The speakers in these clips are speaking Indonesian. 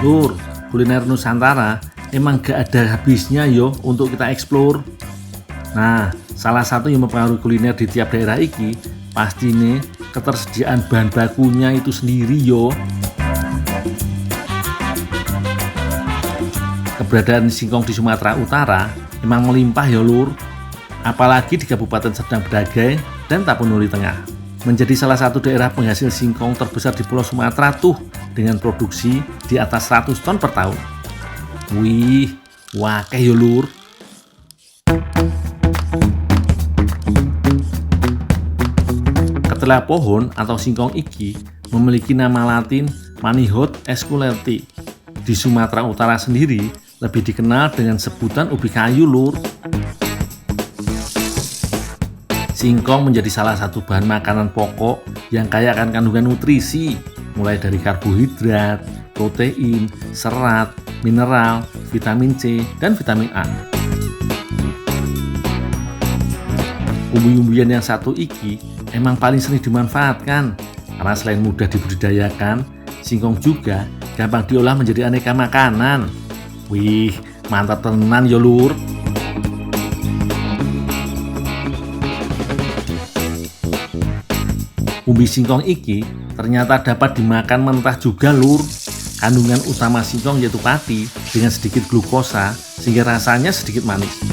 Lur, kuliner Nusantara emang gak ada habisnya yo untuk kita eksplor. Nah, salah satu yang mempengaruhi kuliner di tiap daerah iki pasti nih ketersediaan bahan bakunya itu sendiri yo. Keberadaan singkong di Sumatera Utara memang melimpah ya lur, apalagi di Kabupaten Serdang Bedagai dan Tapanuli Tengah. Menjadi salah satu daerah penghasil singkong terbesar di Pulau Sumatera tuh dengan produksi di atas 100 ton per tahun. Wih, wakeh ya lur. Ketelah pohon atau singkong iki memiliki nama latin Manihot esculenti. Di Sumatera Utara sendiri lebih dikenal dengan sebutan ubi kayu lur. Singkong menjadi salah satu bahan makanan pokok yang kaya akan kandungan nutrisi, mulai dari karbohidrat, protein, serat, mineral, vitamin C, dan vitamin A. Umbi-umbian yang satu iki emang paling sering dimanfaatkan karena selain mudah dibudidayakan, singkong juga gampang diolah menjadi aneka makanan. Wih, mantap tenan ya lur. Umbi singkong iki ternyata dapat dimakan mentah juga lur. Kandungan utama singkong yaitu pati dengan sedikit glukosa sehingga rasanya sedikit manis.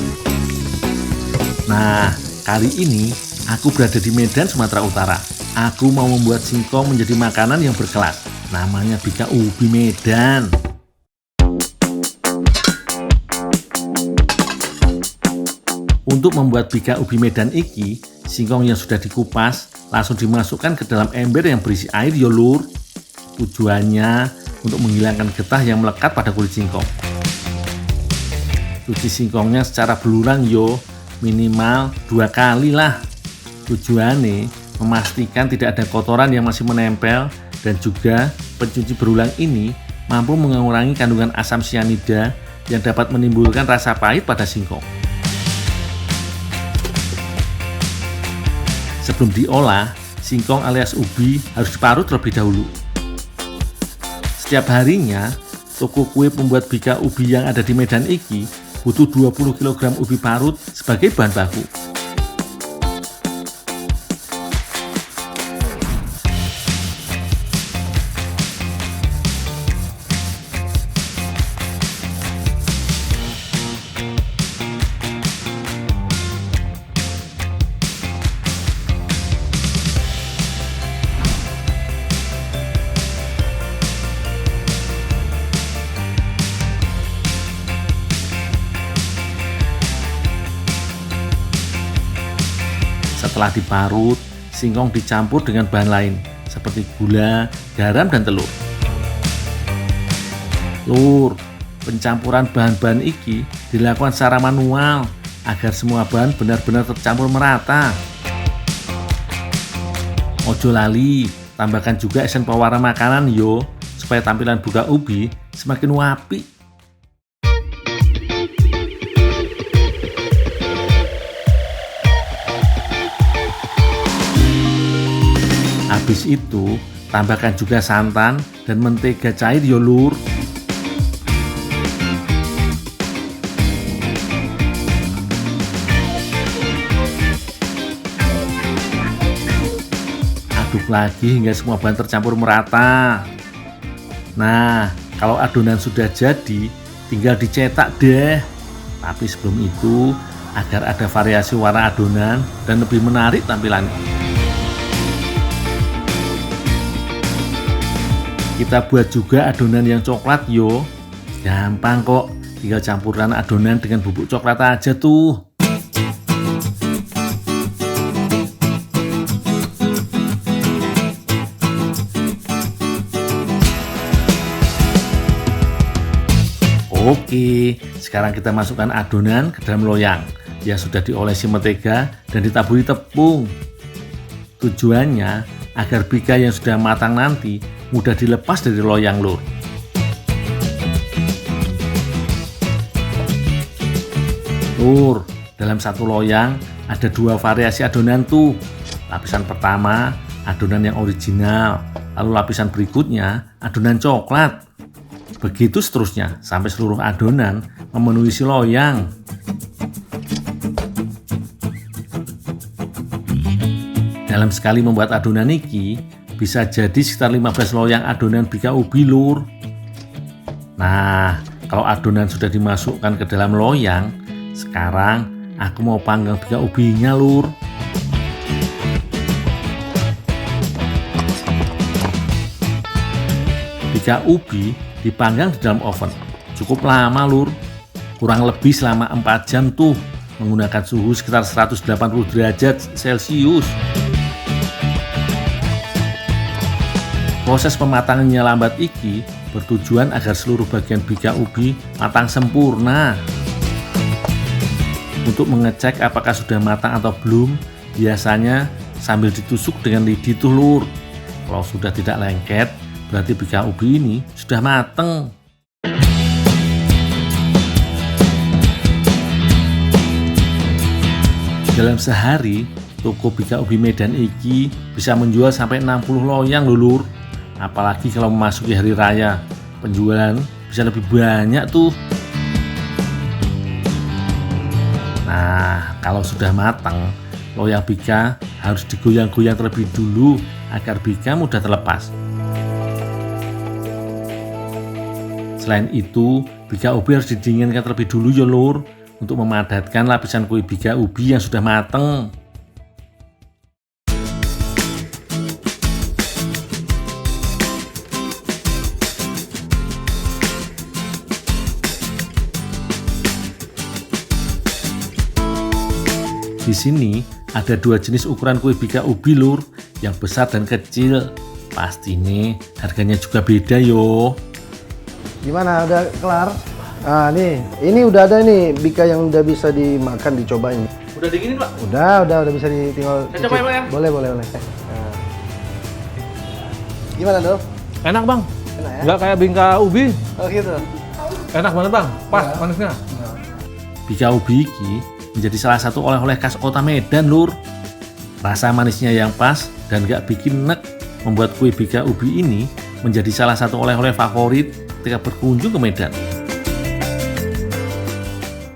Nah, kali ini aku berada di Medan, Sumatera Utara. Aku mau membuat singkong menjadi makanan yang berkelas. Namanya bika ubi Medan. Untuk membuat bika ubi Medan iki, singkong yang sudah dikupas langsung dimasukkan ke dalam ember yang berisi air ya lur. Tujuannya untuk menghilangkan getah yang melekat pada kulit singkong. Cuci singkongnya secara belulang yo, minimal 2 kali lah. Tujuannya memastikan tidak ada kotoran yang masih menempel, dan juga pencuci berulang ini mampu mengurangi kandungan asam sianida yang dapat menimbulkan rasa pahit pada singkong. Sebelum diolah, singkong alias ubi harus diparut terlebih dahulu. Setiap harinya, toko kue pembuat bika ubi yang ada di Medan iki butuh 20 kg ubi parut sebagai bahan baku. Setelah diparut, singkong dicampur dengan bahan lain seperti gula, garam, dan telur. Lur, pencampuran bahan-bahan iki dilakukan secara manual agar semua bahan benar-benar tercampur merata. Ojo lali, tambahkan juga esen pewarna makanan yo, supaya tampilan buka ubi semakin wapi. Habis itu, tambahkan juga santan dan mentega cair ya lur. Aduk lagi hingga semua bahan tercampur merata. Nah, kalau adonan sudah jadi, tinggal dicetak deh. Tapi sebelum itu, agar ada variasi warna adonan dan lebih menarik tampilannya, kita buat juga adonan yang coklat yo. Gampang kok, tinggal campuran adonan dengan bubuk coklat aja tuh. Oke, sekarang kita masukkan adonan ke dalam loyang yang sudah diolesi mentega dan ditaburi tepung. Tujuannya agar bika yang sudah matang nanti mudah dilepas dari loyang lur. Lur, dalam satu loyang ada 2 variasi adonan tuh. Lapisan pertama adonan yang original, lalu lapisan berikutnya adonan coklat. Begitu seterusnya sampai seluruh adonan memenuhi si loyang. Dalam sekali membuat adonan iki bisa jadi sekitar 15 loyang adonan bika ubi lur. Nah, kalau adonan sudah dimasukkan ke dalam loyang, sekarang aku mau panggang bika ubinya lur. Bika ubi dipanggang di dalam oven cukup lama lur, kurang lebih selama 4 jam tuh, menggunakan suhu sekitar 180 derajat Celcius. Proses pematangannya lambat iki bertujuan agar seluruh bagian bika ubi matang sempurna. Untuk mengecek apakah sudah matang atau belum, biasanya sambil ditusuk dengan lidi tuh lur. Kalau sudah tidak lengket, berarti bika ubi ini sudah mateng. Dalam sehari, toko bika ubi Medan iki bisa menjual sampai 60 loyang lur. Apalagi kalau memasuki hari raya, penjualan bisa lebih banyak tuh. Nah, kalau sudah matang, loyang bika harus digoyang-goyang terlebih dulu agar bika mudah terlepas. Selain itu, bika ubi harus didinginkan terlebih dulu ya lur, untuk memadatkan lapisan kue bika ubi yang sudah matang. Di sini ada 2 jenis ukuran kue bika ubi lur, yang besar dan kecil. Pasti nih harganya juga beda yo. Gimana, udah kelar? Nah nih, ini udah ada nih bika yang udah bisa dimakan, dicobain. Udah dinginin pak? Udah bisa tinggal. Saya coba ya pak ya? Boleh. Nah. Gimana Dol? Enak bang, Enak ya? nggak kayak bingka ubi. Oh gitu. Enak banget bang, pas Ya. manisnya. Bika ubi iki menjadi salah satu oleh-oleh khas kota Medan lur. Rasa manisnya yang pas dan gak bikin nek membuat kue bika ubi ini menjadi salah satu oleh-oleh favorit ketika berkunjung ke Medan.